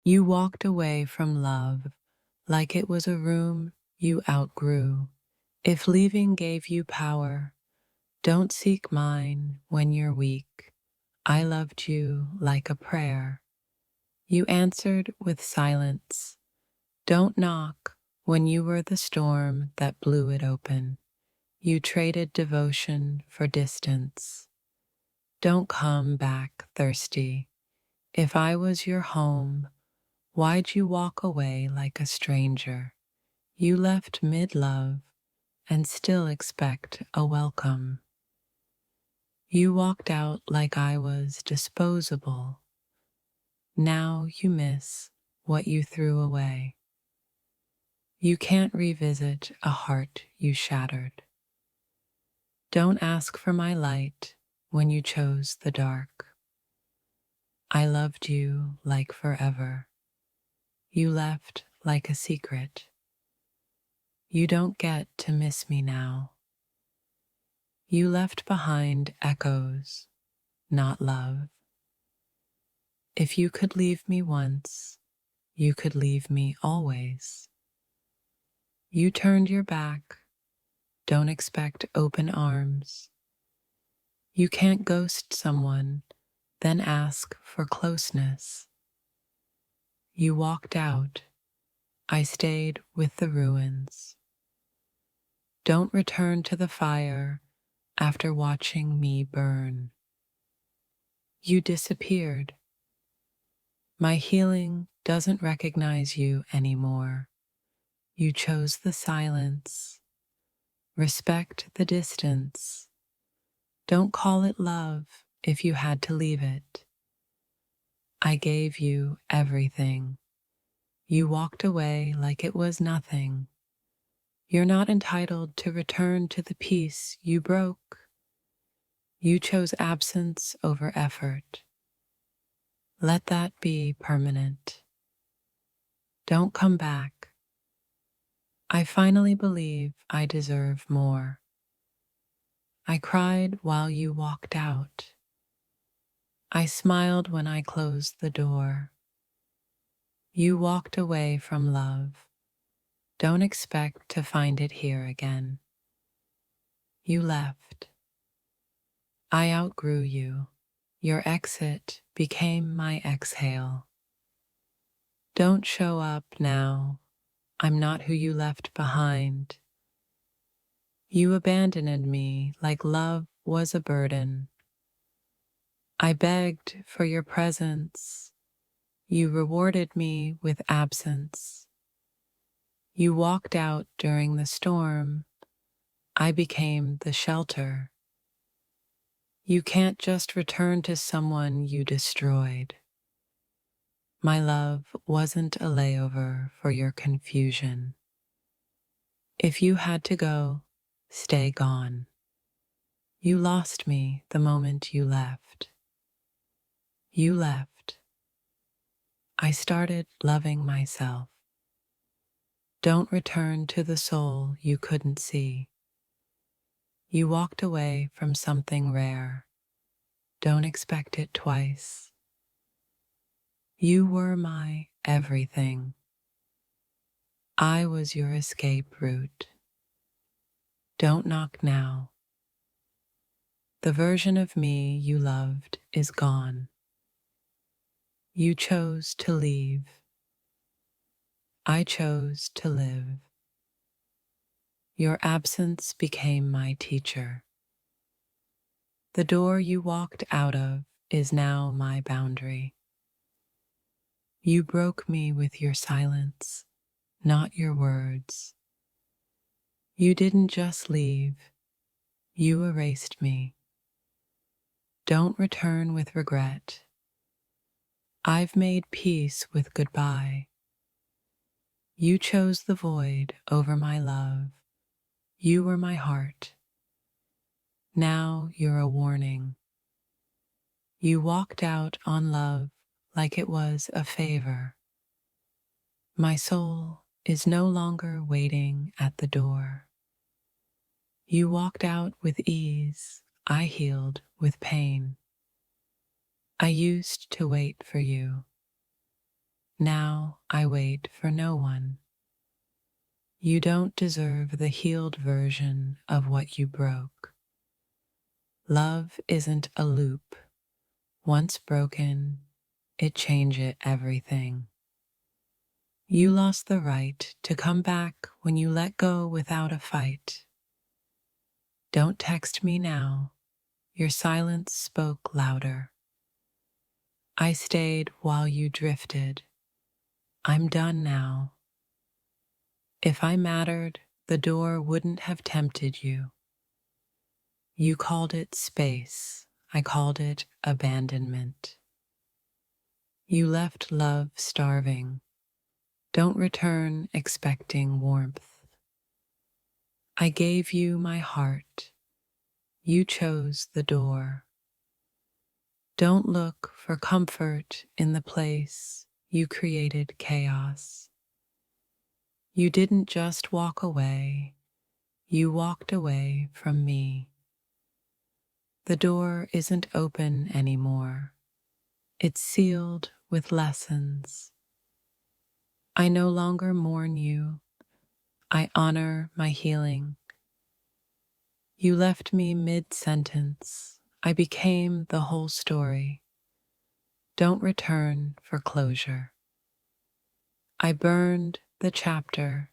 You walked away from love like it was a room you outgrew. If leaving gave you power, don't seek mine when you're weak. I loved you like a prayer. You answered with silence. Don't knock when you were the storm that blew it open. You traded devotion for distance. Don't come back thirsty. If I was your home, why'd you walk away like a stranger? You left mid-love and still expect a welcome. You walked out like I was disposable. Now you miss what you threw away. You can't revisit a heart you shattered. Don't ask for my light when you chose the dark. I loved you like forever. You left like a secret. You don't get to miss me now. You left behind echoes, not love. If you could leave me once, you could leave me always. You turned your back. Don't expect open arms. You can't ghost someone, then ask for closeness. You walked out. I stayed with the ruins. Don't return to the fire after watching me burn. You disappeared. My healing doesn't recognize you anymore. You chose the silence. Respect the distance. Don't call it love if you had to leave it. I gave you everything. You walked away like it was nothing. You're not entitled to return to the peace you broke. You chose absence over effort. Let that be permanent. Don't come back. I finally believe I deserve more. I cried while you walked out. I smiled when I closed the door. You walked away from love. Don't expect to find it here again. You left. I outgrew you. Your exit became my exhale. Don't show up now. I'm not who you left behind. You abandoned me like love was a burden. I begged for your presence. You rewarded me with absence. You walked out during the storm. I became the shelter. You can't just return to someone you destroyed. My love wasn't a layover for your confusion. If you had to go, stay gone. You lost me the moment you left. You left. I started loving myself. Don't return to the soul you couldn't see. You walked away from something rare. Don't expect it twice. You were my everything. I was your escape route. Don't knock now. The version of me you loved is gone. You chose to leave. I chose to live. Your absence became my teacher. The door you walked out of is now my boundary. You broke me with your silence, not your words. You didn't just leave, you erased me. Don't return with regret. I've made peace with goodbye. You chose the void over my love. You were my heart. Now you're a warning. You walked out on love like it was a favor. My soul is no longer waiting at the door. You walked out with ease. I healed with pain. I used to wait for you. Now I wait for no one. You don't deserve the healed version of what you broke. Love isn't a loop. Once broken, it changes everything. You lost the right to come back when you let go without a fight. Don't text me now. Your silence spoke louder. I stayed while you drifted. I'm done now. If I mattered, the door wouldn't have tempted you. You called it space. I called it abandonment. You left love starving. Don't return expecting warmth. I gave you my heart. You chose the door. Don't look for comfort in the place you created chaos. You didn't just walk away, you walked away from me. The door isn't open anymore. It's sealed with lessons. I no longer mourn you. I honor my healing. You left me mid-sentence. I became the whole story. Don't return for closure. I burned the chapter.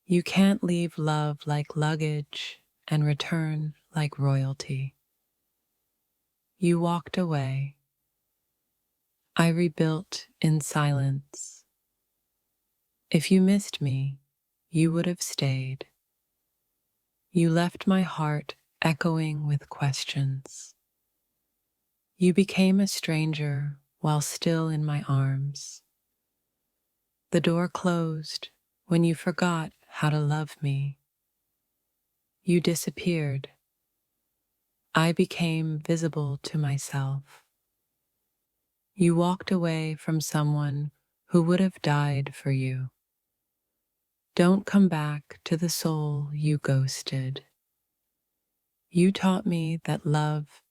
You can't leave love like luggage and return like royalty. You walked away. I rebuilt in silence. If you missed me, you would have stayed. You left my heart echoing with questions. You became a stranger while still in my arms. The door closed when you forgot how to love me. You disappeared. I became visible to myself. You walked away from someone who would have died for you. Don't come back to the soul you ghosted. You taught me that love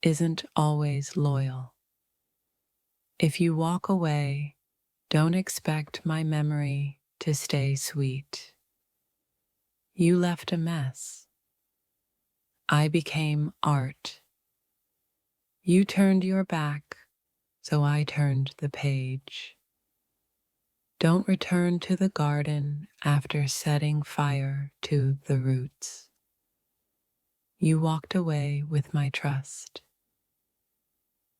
isn't always loyal. If you walk away, don't expect my memory to stay sweet. You left a mess. I became art. You turned your back, so I turned the page. Don't return to the garden after setting fire to the roots. You walked away with my trust.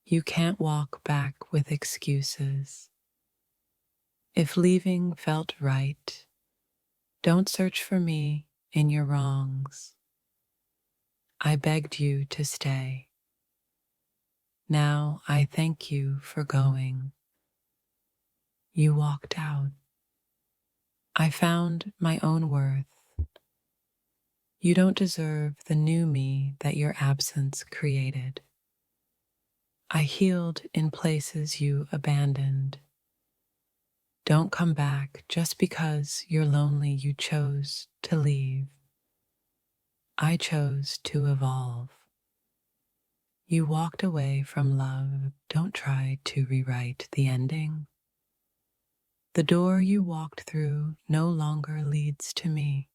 You can't walk back with excuses. If leaving felt right, don't search for me in your wrongs. I begged you to stay. Now I thank you for going. You walked out. I found my own worth. You don't deserve the new me that your absence created. I healed in places you abandoned. Don't come back just because you're lonely. You chose to leave. I chose to evolve. You walked away from love. Don't try to rewrite the ending. The door you walked through no longer leads to me.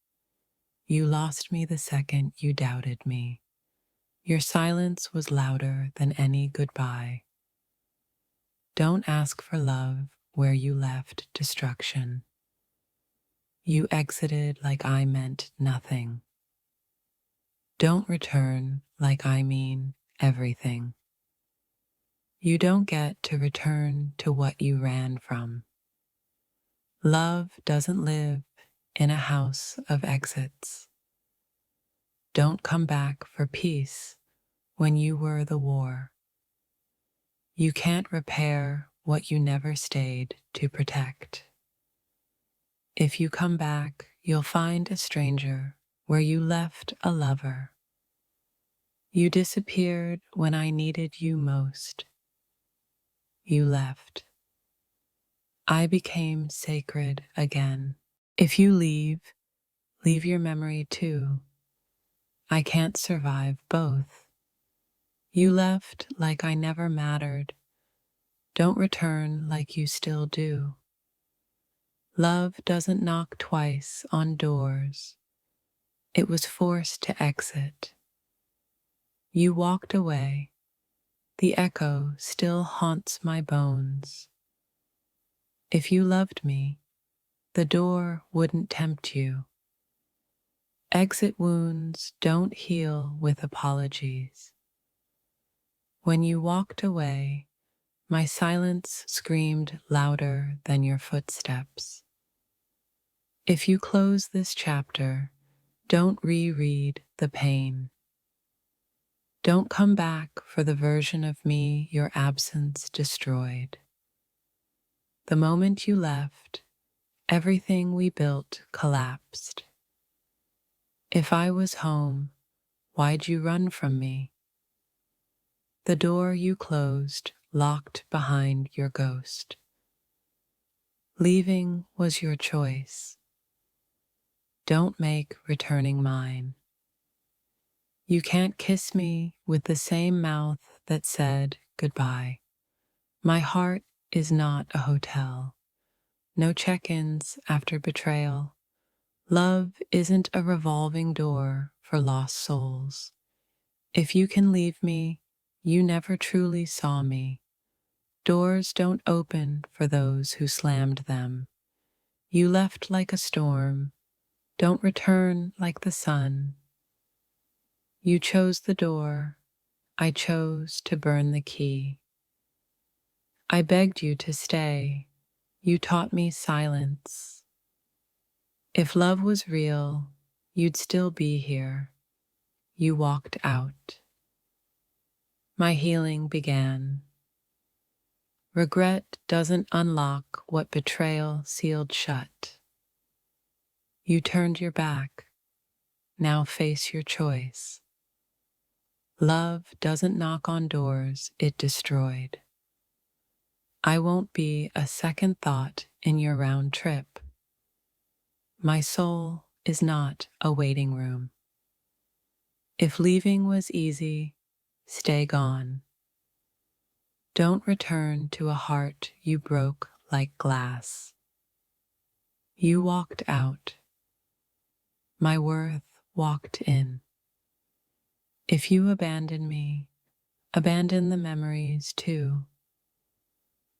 You lost me the second you doubted me. Your silence was louder than any goodbye. Don't ask for love where you left destruction. You exited like I meant nothing. Don't return like I mean everything. You don't get to return to what you ran from. Love doesn't live in a house of exits. Don't come back for peace when you were the war. You can't repair what you never stayed to protect. If you come back, you'll find a stranger where you left a lover. You disappeared when I needed you most. You left. I became sacred again. If you leave, leave your memory too. I can't survive both. You left like I never mattered. Don't return like you still do. Love doesn't knock twice on doors. It was forced to exit. You walked away. The echo still haunts my bones. If you loved me, the door wouldn't tempt you. Exit wounds don't heal with apologies. When you walked away, my silence screamed louder than your footsteps. If you close this chapter, don't reread the pain. Don't come back for the version of me your absence destroyed. The moment you left, everything we built collapsed. If I was home, why'd you run from me? The door you closed locked behind your ghost. Leaving was your choice. Don't make returning mine. You can't kiss me with the same mouth that said goodbye. My heart is not a hotel. No check-ins after betrayal. Love isn't a revolving door for lost souls. If you can leave me, you never truly saw me. Doors don't open for those who slammed them. You left like a storm. Don't return like the sun. You chose the door. I chose to burn the key. I begged you to stay. You taught me silence. If love was real, you'd still be here. You walked out. My healing began. Regret doesn't unlock what betrayal sealed shut. You turned your back. Now face your choice. Love doesn't knock on doors it destroyed. I won't be a second thought in your round trip. My soul is not a waiting room. If leaving was easy, stay gone. Don't return to a heart you broke like glass. You walked out. My worth walked in. If you abandon me, abandon the memories too.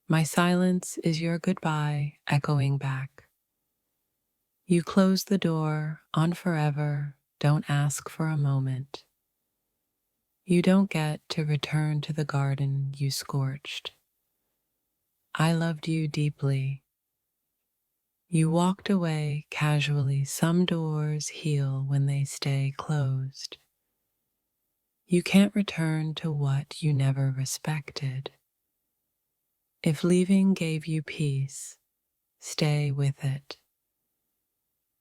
My silence is your goodbye echoing back. You close the door on forever, don't ask for a moment. You don't get to return to the garden you scorched. I loved you deeply. You walked away casually. Some doors heal when they stay closed. You can't return to what you never respected. If leaving gave you peace, stay with it.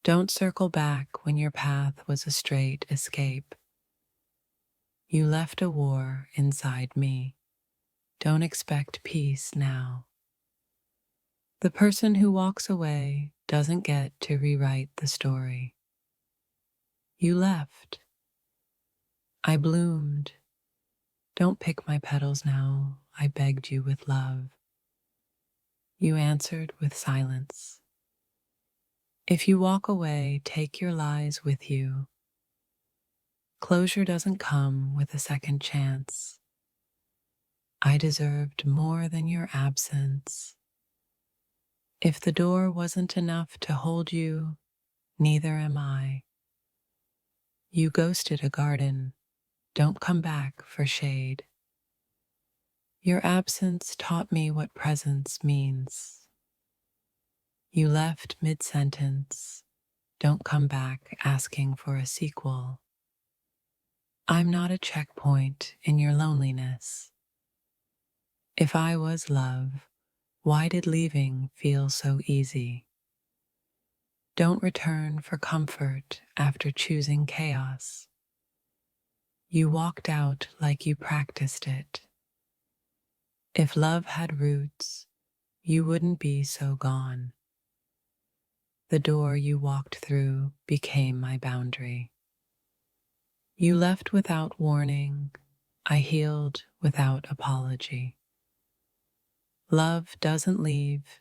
Don't circle back when your path was a straight escape. You left a war inside me. Don't expect peace now. The person who walks away doesn't get to rewrite the story. You left. I bloomed. Don't pick my petals now. I begged you with love. You answered with silence. If you walk away, take your lies with you. Closure doesn't come with a second chance. I deserved more than your absence. If the door wasn't enough to hold you, neither am I. You ghosted a garden. Don't come back for shade. Your absence taught me what presence means. You left mid-sentence. Don't come back asking for a sequel. I'm not a checkpoint in your loneliness. If I was love, why did leaving feel so easy? Don't return for comfort after choosing chaos. You walked out like you practiced it. If love had roots, you wouldn't be so gone. The door you walked through became my boundary. You left without warning. I healed without apology. Love doesn't leave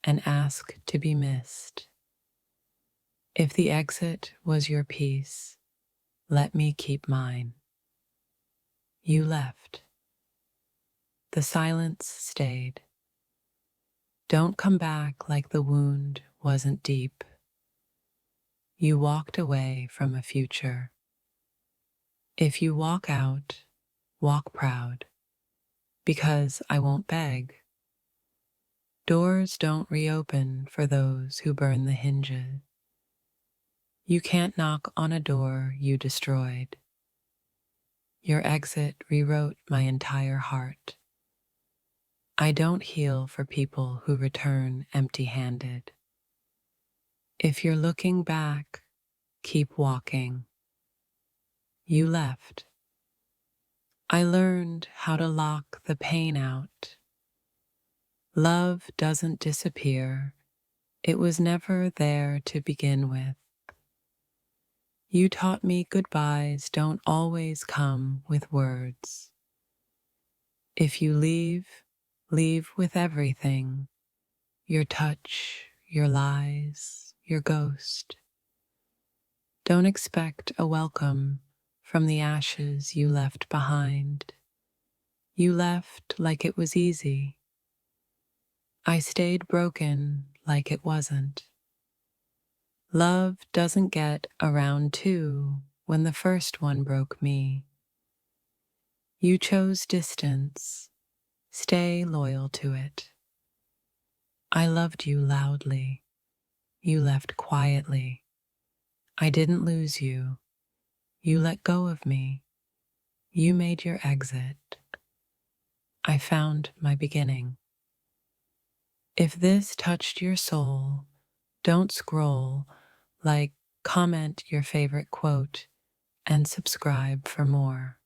and ask to be missed. If the exit was your peace, let me keep mine. You left. The silence stayed. Don't come back like the wound wasn't deep. You walked away from a future. If you walk out, walk proud, because I won't beg. Doors don't reopen for those who burn the hinges. You can't knock on a door you destroyed. Your exit rewrote my entire heart. I don't heal for people who return empty-handed. If you're looking back, keep walking. You left. I learned how to lock the pain out. Love doesn't disappear. It was never there to begin with. You taught me goodbyes don't always come with words. If you leave, leave with everything. Your touch, your lies, your ghost. Don't expect a welcome from the ashes you left behind. You left like it was easy. I stayed broken like it wasn't. Love doesn't get a round two when the first one broke me. You chose distance. Stay loyal to it. I loved you loudly. You left quietly. I didn't lose you. You let go of me. You made your exit. I found my beginning. If this touched your soul, don't scroll, like, comment your favorite quote, and subscribe for more.